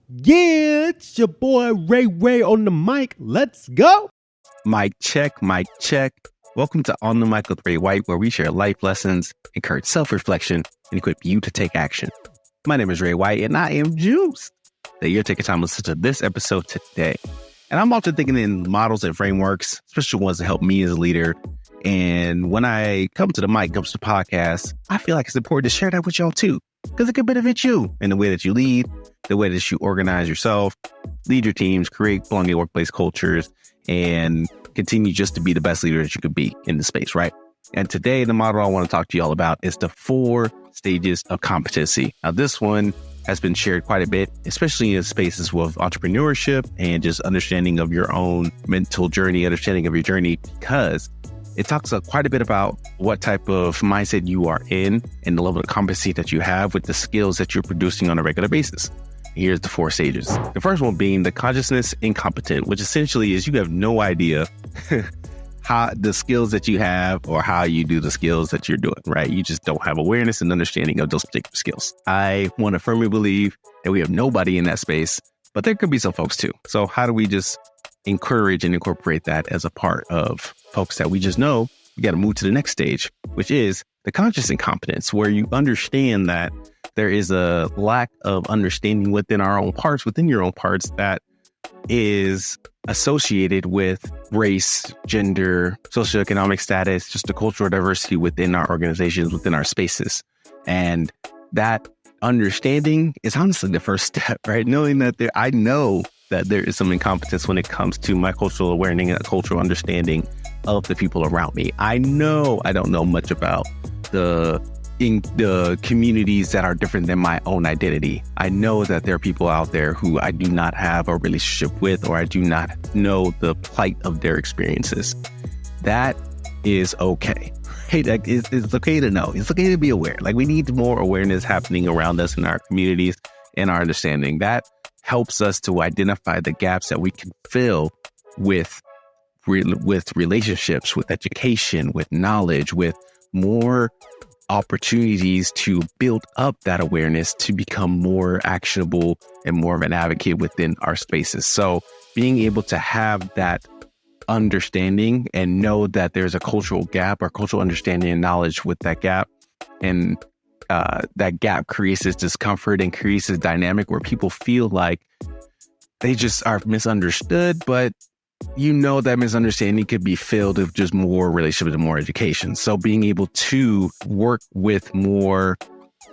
Yeah, it's your boy Ray on the mic. Let's go. Mic check, mic check. Welcome to On the Mic with Ray White, where we share life lessons, encourage self-reflection, and equip you to take action. My name is Ray White, and I am juiced that you're taking time to listen to this episode today. And I'm often thinking in models and frameworks, especially ones that help me as a leader. And when I come to the mic, comes to podcasts, I feel like it's important to share that with y'all too, because it could benefit you in the way that you lead, the way that you organize yourself, lead your teams, create belonging workplace cultures, and continue just to be the best leader that you could be in the space, right? And today, the model I want to talk to you all about is the 4 stages of competency. Now, this one has been shared quite a bit, especially in spaces with entrepreneurship and just understanding of your own mental journey, understanding of your journey, because it talks quite a bit about what type of mindset you are in and the level of competency that you have with the skills that you're producing on a regular basis. Here's the 4 stages. The first one being the consciousness incompetent, which essentially is you have no idea how the skills that you have or how you do the skills that you're doing, right? You just don't have awareness and understanding of those particular skills. I want to firmly believe that we have nobody in that space, but there could be some folks too. So how do we just encourage and incorporate that as a part of folks that we just know we got to move to the next stage, which is the conscious incompetence, where you understand that there is a lack of understanding within your own parts that is associated with race, gender, socioeconomic status, just the cultural diversity within our organizations, within our spaces. And that understanding is honestly the first step, right? Knowing that I know that there is some incompetence when it comes to my cultural awareness and cultural understanding of the people around me. I know I don't know much about the communities that are different than my own identity. I know that there are people out there who I do not have a relationship with, or I do not know the plight of their experiences. That is okay. Right? It's okay to know. It's okay to be aware. Like, we need more awareness happening around us in our communities and our understanding. That helps us to identify the gaps that we can fill with relationships, with education, with knowledge, with more opportunities to build up that awareness to become more actionable and more of an advocate within our spaces. So being able to have that understanding and know that there's a cultural gap or cultural understanding and knowledge with that gap, and that gap creates this discomfort and creates this dynamic where people feel like they just are misunderstood, but you know that misunderstanding could be filled with just more relationships and more education. So being able to work with more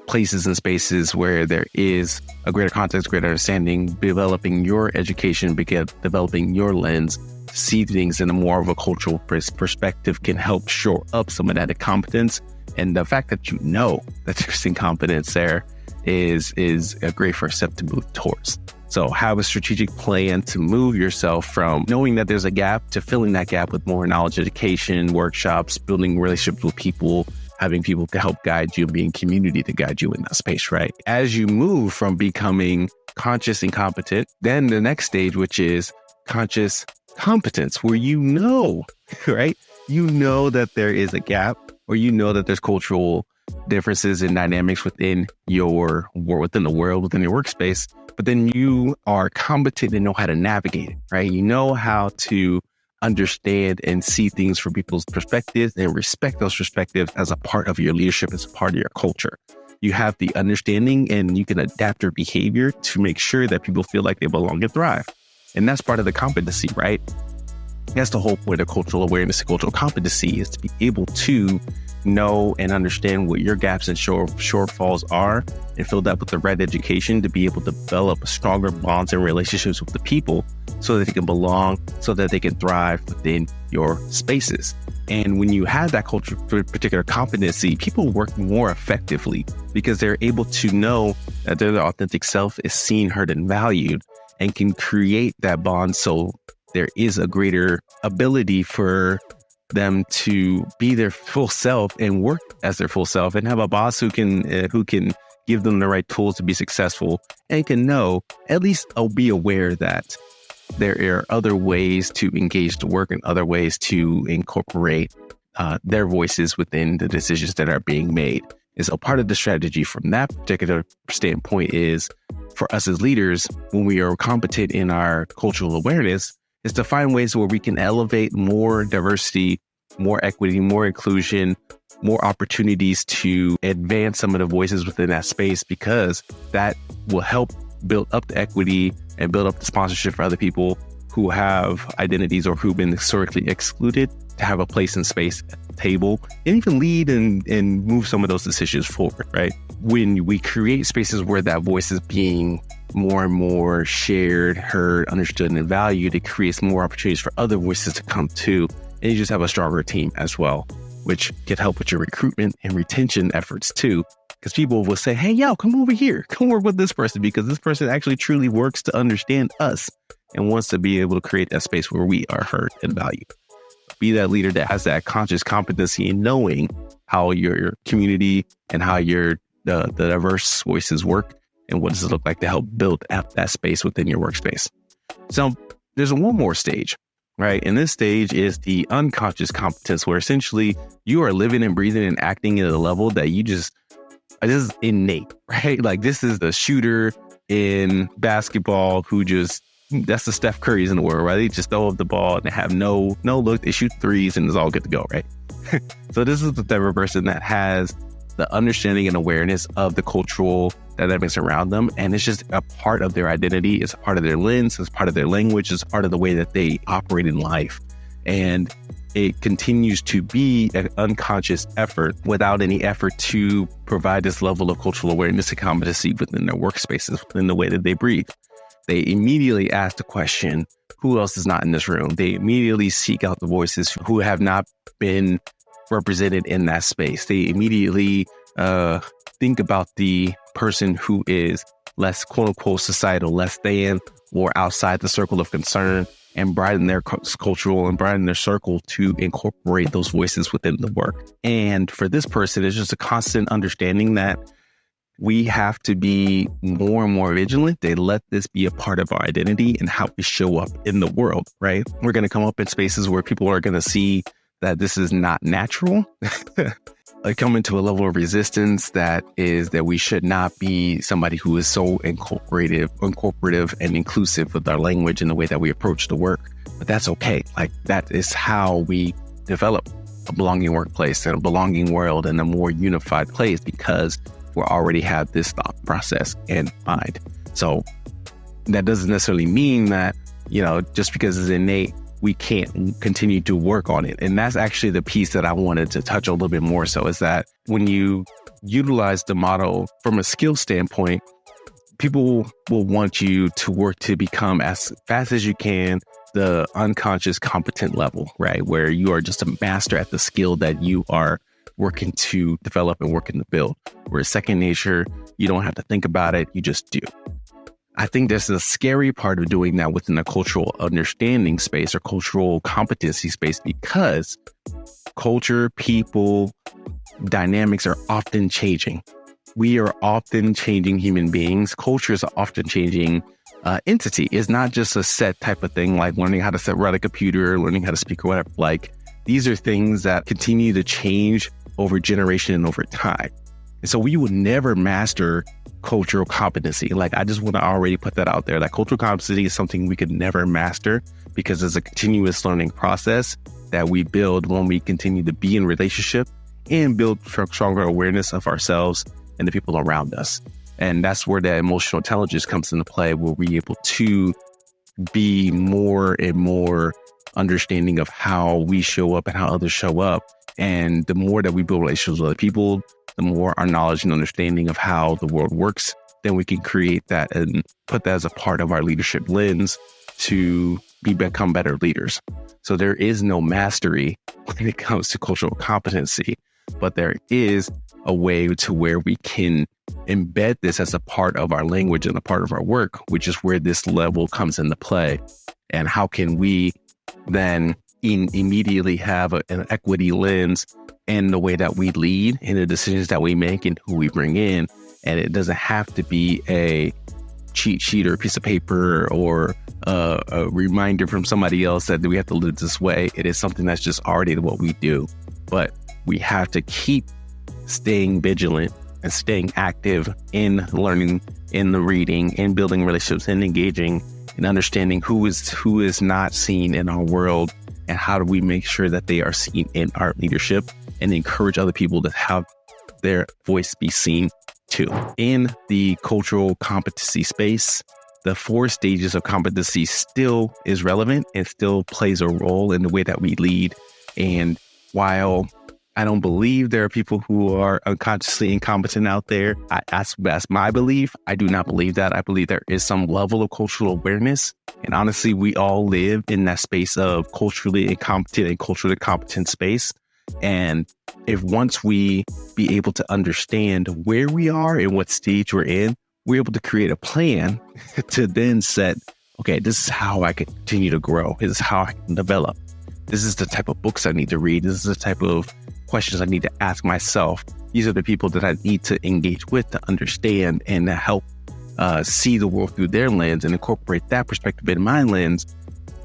places and spaces where there is a greater context, greater understanding, developing your education, developing your lens, see things in a more of a cultural perspective can help shore up some of that incompetence. And the fact that you know that there's incompetence there is a great first step to move towards. So have a strategic plan to move yourself from knowing that there's a gap to filling that gap with more knowledge, education, workshops, building relationships with people, having people to help guide you, being community to guide you in that space, right? As you move from becoming conscious incompetent, then the next stage, which is conscious competence, where you know, right? You know that there is a gap, or you know that there's cultural differences and dynamics within the world, within your workspace, but then you are competent and know how to navigate it, right? You know how to understand and see things from people's perspectives and respect those perspectives as a part of your leadership, as a part of your culture. You have the understanding and you can adapt your behavior to make sure that people feel like they belong and thrive. And that's part of the competency, right? That's the whole point of cultural awareness and cultural competency, is to be able to know and understand what your gaps and shortfalls are and fill that with the right education to be able to develop stronger bonds and relationships with the people so that they can belong, so that they can thrive within your spaces. And when you have that particular competency, people work more effectively because they're able to know that their authentic self is seen, heard, and valued, and can create that bond. So there is a greater ability for them to be their full self and work as their full self, and have a boss who can give them the right tools to be successful, and can know, at least be aware that there are other ways to engage the work and other ways to incorporate their voices within the decisions that are being made. is a part of the strategy from that particular standpoint is for us as leaders, when we are competent in our cultural awareness, is to find ways where we can elevate more diversity, more equity, more inclusion, more opportunities to advance some of the voices within that space, because that will help build up the equity and build up the sponsorship for other people who have identities or who've been historically excluded to have a place in space at the table and even lead and move some of those decisions forward, right? When we create spaces where that voice is being more and more shared, heard, understood, and valued, it creates more opportunities for other voices to come too. And you just have a stronger team as well, which can help with your recruitment and retention efforts too. Because people will say, hey, yo, come over here, come work with this person, because this person actually truly works to understand us and wants to be able to create that space where we are heard and valued. Be that leader that has that conscious competency in knowing how your community and how the diverse voices work and what does it look like to help build out that space within your workspace. So there's one more stage, right? And this stage is the unconscious competence, where essentially you are living and breathing and acting at a level that this is innate, right? Like this is the shooter in basketball who that's the Steph Currys in the world, right? They just throw up the ball and they have no look. They shoot threes and it's all good to go, right? So this is the type of person that has the understanding and awareness of the cultural dynamics around them. And it's just a part of their identity. It's a part of their lens. It's part of their language. It's part of the way that they operate in life. And it continues to be an unconscious effort without any effort to provide this level of cultural awareness and competency within their workspaces, within the way that they breathe. They immediately ask the question, who else is not in this room? They immediately seek out the voices who have not been represented in that space. They immediately think about the person who is less, quote unquote, societal, less than, or outside the circle of concern, and broaden their cultural and broaden their circle to incorporate those voices within the work. And for this person, it's just a constant understanding that we have to be more and more vigilant. They let this be a part of our identity and how we show up in the world, right? We're going to come up in spaces where people are going to see that this is not natural. I come into a level of resistance that we should not be somebody who is so incorporative and inclusive with our language and the way that we approach the work. But that's okay. Like that is how we develop a belonging workplace and a belonging world and a more unified place, because we already have this thought process in mind. So that doesn't necessarily mean that, just because it's innate, we can't continue to work on it. And that's actually the piece that I wanted to touch a little bit more. So is that when you utilize the model from a skill standpoint, people will want you to work to become as fast as you can the unconscious competent level, right? Where you are just a master at the skill that you are working to develop and working to build. Whereas second nature, you don't have to think about it, you just do. I think there's a scary part of doing that within a cultural understanding space or cultural competency space, because culture, people, dynamics are often changing. We are often changing human beings. Cultures are often changing entity. It's not just a set type of thing, like learning how to run a computer, learning how to speak or whatever. Like these are things that continue to change over generation and over time. And so we will never master cultural competency. Like, I just want to already put that out there. Like, cultural competency is something we could never master, because it's a continuous learning process that we build when we continue to be in relationship and build stronger awareness of ourselves and the people around us. And that's where that emotional intelligence comes into play, where we're able to be more and more understanding of how we show up and how others show up. And the more that we build relationships with other people, the more our knowledge and understanding of how the world works, then we can create that and put that as a part of our leadership lens to become better leaders. So there is no mastery when it comes to cultural competency, but there is a way to where we can embed this as a part of our language and a part of our work, which is where this level comes into play. And how can we then immediately have an equity lens in the way that we lead, in the decisions that we make and who we bring in. And it doesn't have to be a cheat sheet or a piece of paper or a reminder from somebody else that we have to live this way. It is something that's just already what we do. But we have to keep staying vigilant and staying active in learning, in the reading, in building relationships, and engaging and understanding who is not seen in our world, and how do we make sure that they are seen in our leadership, and encourage other people to have their voice be seen too. In the cultural competency space, the 4 stages of competency still is relevant and still plays a role in the way that we lead. And while I don't believe there are people who are unconsciously incompetent out there, that's my belief. I do not believe that. I believe there is some level of cultural awareness. And honestly, we all live in that space of culturally incompetent and culturally competent space. And if once we be able to understand where we are and what stage we're in, we're able to create a plan to then set, okay, this is how I can continue to grow. This is how I can develop. This is the type of books I need to read. This is the type of questions I need to ask myself. These are the people that I need to engage with to understand and to help see the world through their lens and incorporate that perspective in my lens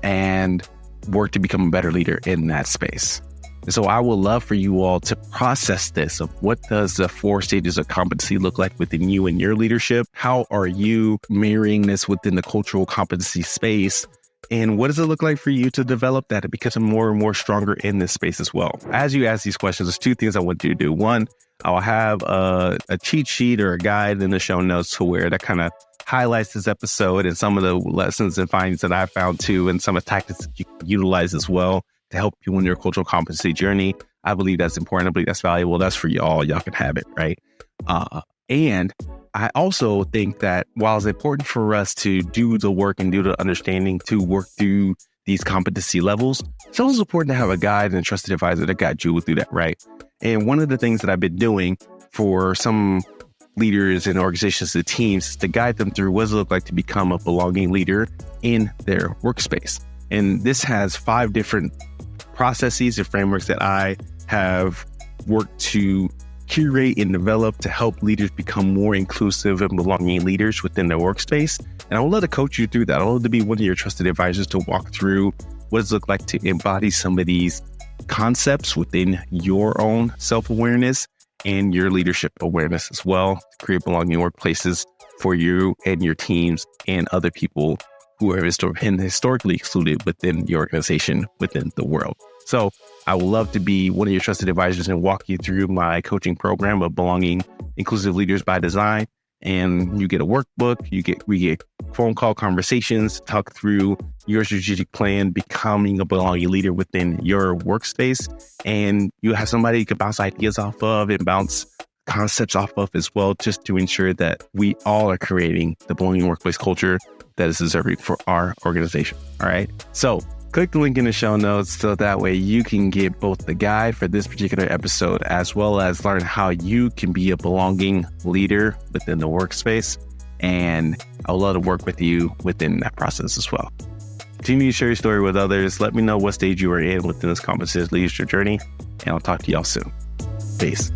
and work to become a better leader in that space. And so I would love for you all to process this of what does the 4 stages of competency look like within you and your leadership? How are you mirroring this within the cultural competency space? And what does it look like for you to develop that and become more and more stronger in this space as well? As you ask these questions, there's 2 things I want you to do. One, I'll have a cheat sheet or a guide in the show notes to where that kind of highlights this episode and some of the lessons and findings that I found too, and some of the tactics that you can utilize as well to help you in your cultural competency journey. I believe that's important. I believe that's valuable. That's for y'all. Y'all can have it, right? And I also think that while it's important for us to do the work and do the understanding to work through these competency levels, it's also important to have a guide and a trusted advisor that guides you through that, right? And one of the things that I've been doing for some leaders and organizations and teams is to guide them through what does it look like to become a belonging leader in their workspace. And this has 5 different processes and frameworks that I have worked to curate and develop to help leaders become more inclusive and belonging leaders within their workspace. And I would love to coach you through that. I would love to be one of your trusted advisors to walk through what does it look like to embody some of these concepts within your own self-awareness and your leadership awareness as well, to create belonging workplaces for you and your teams and other people who have been historically excluded within your organization, within the world. So I would love to be one of your trusted advisors and walk you through my coaching program of Belonging Inclusive Leaders by Design. And you get a workbook, we get phone call conversations, talk through your strategic plan, becoming a belonging leader within your workspace. And you have somebody you can bounce ideas off of and bounce concepts off of as well, just to ensure that we all are creating the belonging workplace culture that is deserving for our organization. All right. So click the link in the show notes so that way you can get both the guide for this particular episode as well as learn how you can be a belonging leader within the workspace. And I would love to work with you within that process as well. Continue to share your story with others. Let me know what stage you are in within this competency leadership journey, and I'll talk to y'all soon. Peace.